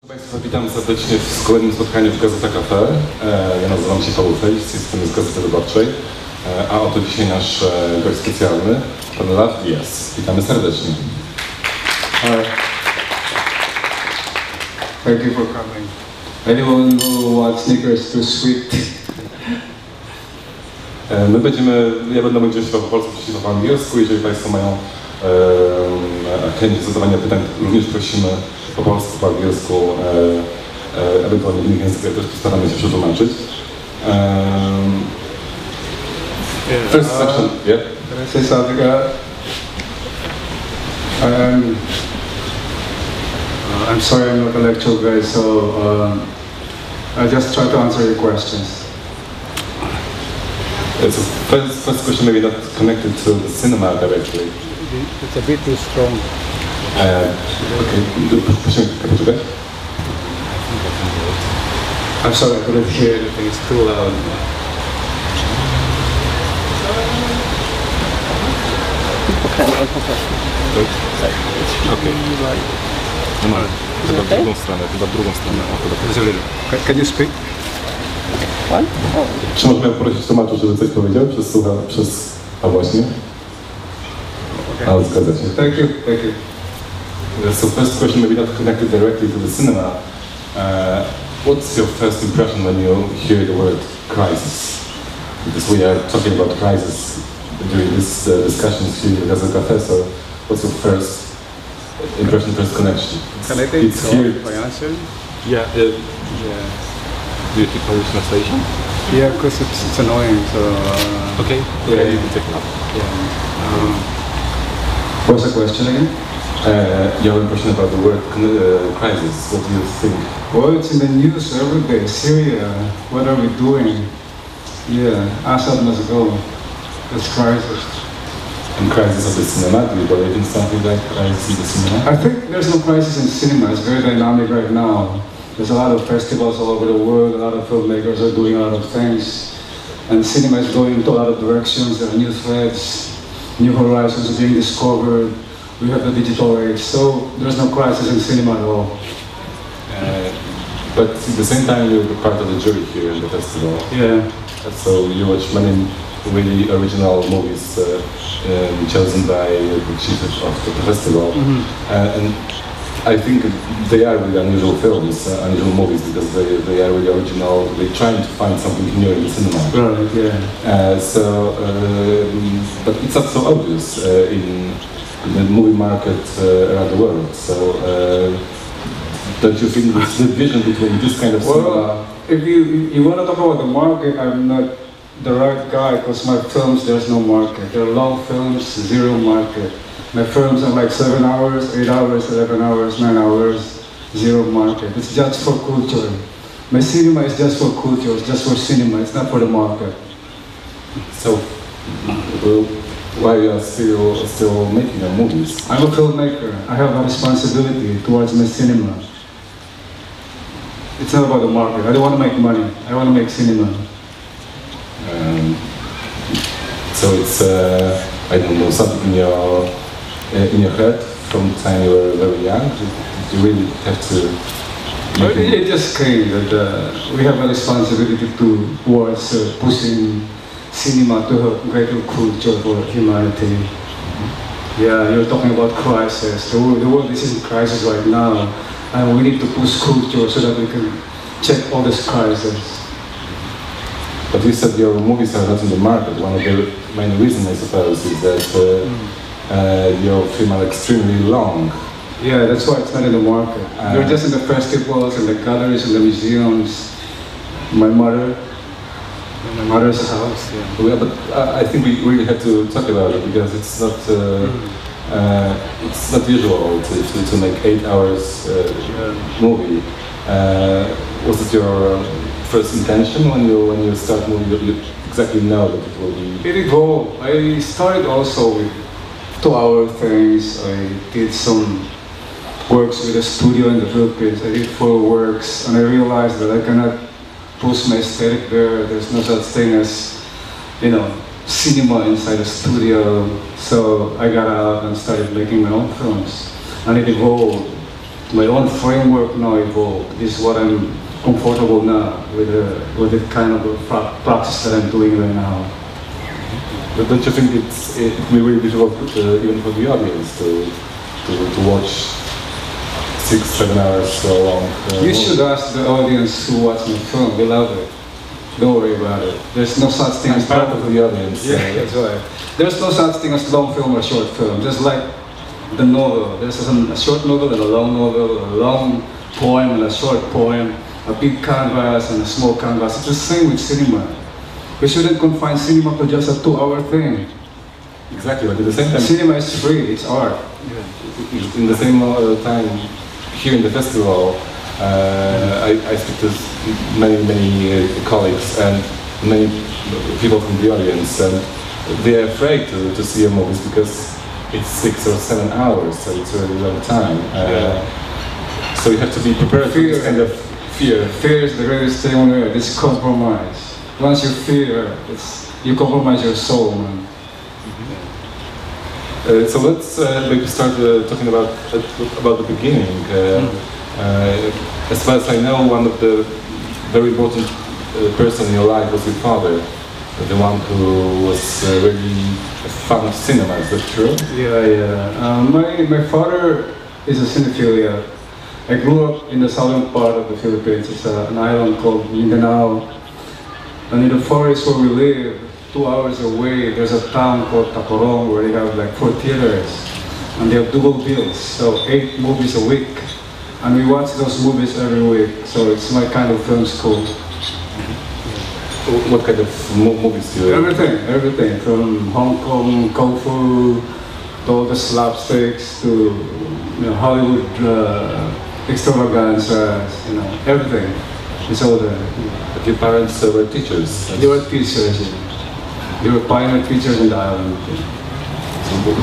Państwa, witam serdecznie w kolejnym spotkaniu w Gazeta Cafe. Ja nazywam się Paweł jestem z Gazety Wyborczej, a oto dzisiaj nasz gość specjalny, pan Lavem. Witamy serdecznie. Thank you for coming. Anyone who wants sneakers too sweet? Ja będę mówił po polsku, przeciwko po angielsku. Jeżeli Państwo mają chęć zadawania pytań, również prosimy po polsku, po angielsku, ewentualnie w innych językach też postaramy się przetłumaczyć. First section, yeah? Can I say something? I'm sorry I'm not a lecture guy, so I just try to answer your questions. So first question maybe not connected to the cinema directly. It's a bit too strong. Okay, poczekaj. I'm sorry, I couldn't hear anything, it's too loud. Okay. Chyba w drugą stronę. Can you speak? Czy można prosić tłumacza, żeby coś powiedział a właśnie? Ale zgadza się. Thank you. So first question maybe not connected directly to the cinema. What's your first impression when you hear the word crisis? Because we are talking about crisis during this discussions here in Gazeta Cafe, so what's your first impression, first connection? Can I take it's here. my answer? Yeah. Do you speak Polish translation? Yeah, because it's annoying, so... Okay. Yeah, you can take it up. Yeah. What's the question again? Your impression about the word crisis, what do you think? Well, it's in the news every day. Syria, what are we doing? Yeah, Assad must go. It's crisis. And crisis of the cinema, do you believe in something like crisis in the cinema? I think there's no crisis in cinema. It's very dynamic right now. There's a lot of festivals all over the world. A lot of filmmakers are doing a lot of things. And cinema is going into a lot of directions. There are new threads, new horizons are being discovered. We have the digital age, so there's no crisis in cinema at all. But at the same time, you're part of the jury here in the festival. Yeah. So you watch many really original movies chosen by the chief of the festival. Mm-hmm. And I think they are really unusual films, unusual movies, because they are really original. They're trying to find something new in the cinema. Right, yeah. But it's not so obvious in the movie market around the world. So don't you think there's a division between this kind of cinema? Well, if you want to talk about the market, I'm not the right guy, because my films, there's no market. They're long films, zero market. My films are like 7 hours, 8 hours, 11 hours, 9 hours, zero market. It's just for culture. My cinema is just for culture, it's just for cinema, it's not for the market. So, why are you still making your movies? I'm a filmmaker. I have a responsibility towards my cinema. It's not about the market. I don't want to make money. I want to make cinema. So it's, I don't know, something in your head from the time you were very young? Did you really have to... It just came that we have a responsibility towards pushing cinema to a greater culture for humanity. Yeah, you're talking about crisis. The world is in crisis right now, and we need to push culture so that we can check all this crisis. But you said your movies are not in the market. One of the main reasons, I suppose, is that your films are extremely long. Yeah, that's why it's not in the market. They're just in the festivals, in the galleries, in the museums. My mother's house. Yeah. Well, but I think we really have to talk about it, because it's not usual to make 8 hours movie. Was it your first intention when you start movie? You exactly know that it will be? It evolved. I started also with 2-hour things. I did some works with a studio in the Philippines. I did 4 works, and I realized that I cannot push my aesthetic there. There's no such thing as, cinema inside a studio. So I got out and started making my own films, and it evolved. my own framework now evolved. This is what I'm comfortable now with the kind of practice that I'm doing right now. But don't you think it may be really difficult even for the audience to watch 6-7 hours so long? You should ask the audience who watch my film. They love it. Don't worry about it. There's no such thing as part of the audience. Yeah, that's right. There's no such thing as long film or short film. Just like the novel. There's a short novel and a long novel, a long poem and a short poem, a big canvas and a small canvas. It's the same with cinema. We shouldn't confine cinema to just a 2-hour thing. Exactly, but at the same time... Cinema is free, it's art. Yeah. In the same time, here in the festival, I speak to many colleagues and many people from the audience, and they are afraid to see your movies because it's 6 or 7 hours, so it's a really long time. So you have to be prepared for this kind of fear. Fear is the greatest thing on earth. It's compromise. Once you fear, you compromise your soul, man. So let's maybe start talking about the beginning. As far as I know, one of the very important person in your life was your father, the one who was really a fan of cinema. Is that true? Yeah. My father is a cinephilia. I grew up in the southern part of the Philippines. It's an island called Mindanao. And in the forest where we live, 2 hours away, there's a town called Tacorong where they have like 4 theaters. And they have double bills, so 8 movies a week. And we watch those movies every week, so it's my kind of film school. What kind of movies do you... Everything. From Hong Kong, Kung Fu, to all the slapsticks, to Hollywood extravaganzas, everything. It's all there. But your parents were teachers? They were teachers. They were pioneer teachers in the island. So, but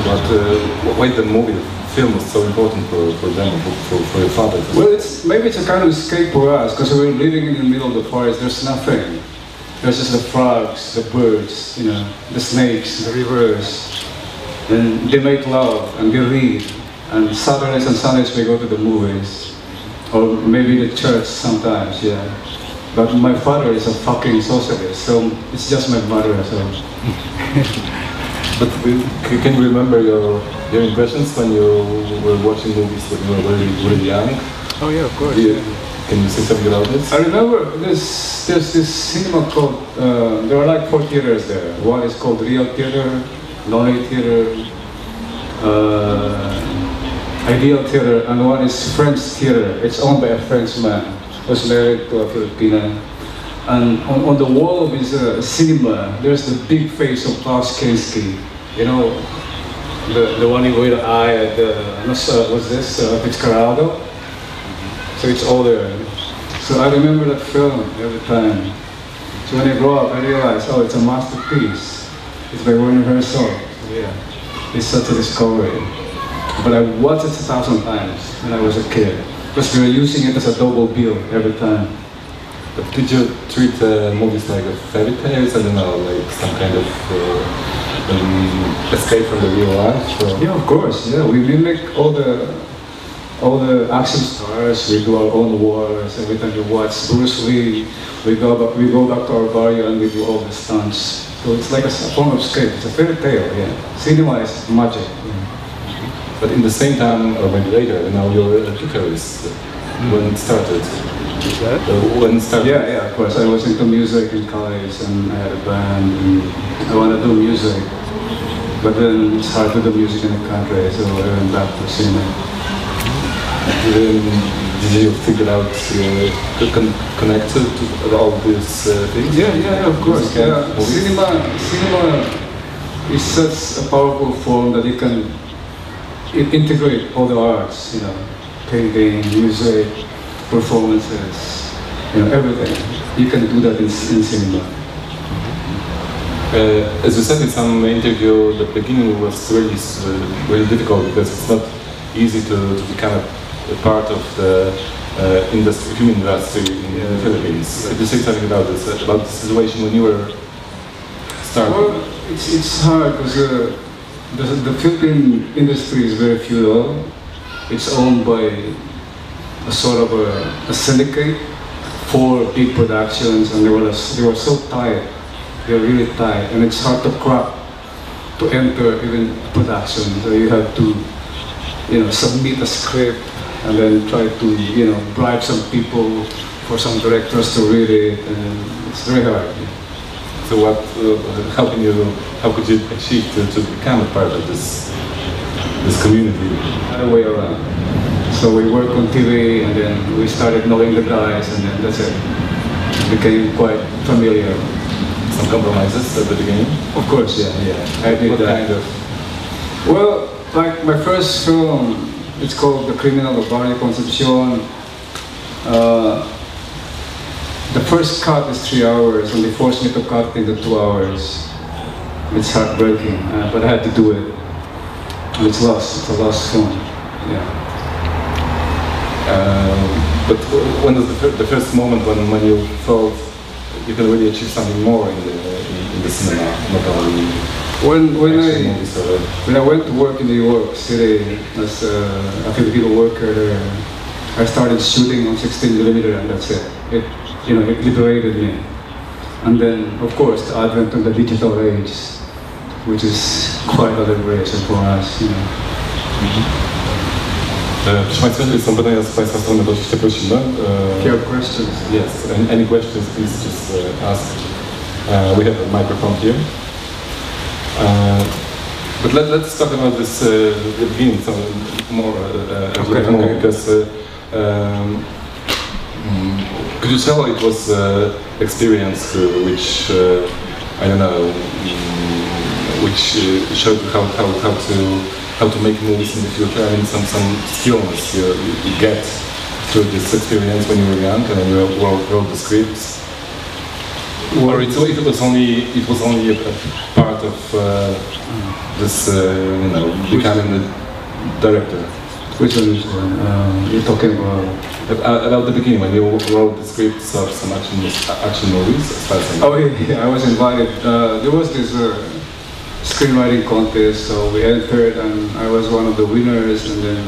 why the movie, film was so important for them, for your father? Well, maybe it's a kind of escape for us, because we're living in the middle of the forest. There's nothing. There's just the frogs, the birds, the snakes, the rivers. And they make love and they read. And Saturdays and Sundays we go to the movies. Or maybe the church sometimes, yeah. But my father is a fucking socialist, so it's just my mother, so... But can you remember your impressions when you were watching movies when you were really young? Oh yeah, of course. Can you say something about this? I remember there's this cinema called, there are like 4 theaters there. One is called Real Theater, Lonely Theater, Ideal Theater, and one is French Theater. It's owned by a Frenchman who's married to a Filipina. And on the wall of his cinema, there's the big face of Klaus Kinski. The one with the eye at the, what's this, Fitzcarraldo? So it's all there. So I remember that film every time. So when I grow up, I realized, oh, it's a masterpiece. It's by Werner Herzog. Yeah, it's such a discovery. But I watched it 1,000 times when I was a kid, because we were using it as a double bill every time. But did you treat movies like fairy tales? I don't know, like some kind of escape from the real life? Or? Yeah, of course. Yeah, we mimic all the action stars. We do our own wars. Every time we watch Bruce Lee, we go back to our barrio and we do all the stunts. So it's like a form of escape. It's a fairy tale. Yeah, cinema is magic. Yeah. But in the same time, or maybe later, now you're a guitarist. When it started. When it started? Yeah, of course. I was into music in college and I had a band and I wanted to do music. But then it's hard to do music in the country, so I went back to cinema. Did you figure out to connect to all these things? Yeah, of course. Yeah. Cinema is such a powerful form that you can integrate all the arts, painting, music, performances, everything. You can do that in cinema. As you said in some interview, the beginning was really difficult because it's not easy to become a part of the film industry in the Philippines. Could you say something about this, about the situation when you were starting? Well, it's hard because the Philippine industry is very feudal. It's owned by a sort of a syndicate for big productions, and they were so tight. They were really tight, and it's hard to crack to enter even production. So you have to, submit a script and then try to, bribe some people for some directors to read it, and it's very hard. So how could you achieve to become a part of this community? Other way around. So we worked on TV, and then we started knowing the guys, and then that's it. Became quite familiar. Some compromises at the beginning? Of course, yeah. I did what that. kind of? Well, like my first film, it's called The Criminal of Barrio Concepcion. The first cut is 3 hours, and they forced me to cut into 2 hours. It's heartbreaking, but I had to do it. And it's a lost film. Yeah. But when was the first moment when you thought you can really achieve something more in the cinema, not only when I went to work in New York City as a Filipino worker there, I started shooting on 16mm, and that's it. It liberated me. And then, of course, the advent of the digital age, which is quite a liberation for us. Proszę Państwa, jeżeli są pytania z Państwa strony, to oczywiście prosimy. If you have questions. Yes, any questions, please just ask. We have a microphone here. But let's talk about this the beginning some more, Okay. because could you tell it was experience which I don't know, which showed you how to make movies in the future? I mean, some skills you get through this experience when you were young and you wrote the scripts. Or it was only a part of this, becoming the director. Which one is you're talking about? About the beginning, when you wrote the scripts of some action movies. Oh yeah, I was invited. There was this screenwriting contest, so we entered, and I was one of the winners. And then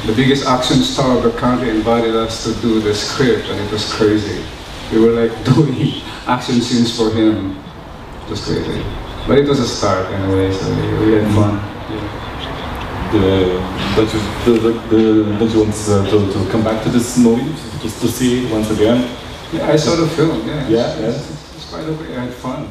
the biggest action star of the country invited us to do the script, and it was crazy. We were like doing action scenes for him. It was crazy, but it was a start anyway. So we had fun. Don't you want to come back to this movie just to see it once again? Yeah, I saw the film. Yeah. Yeah. It's quite okay. I had fun.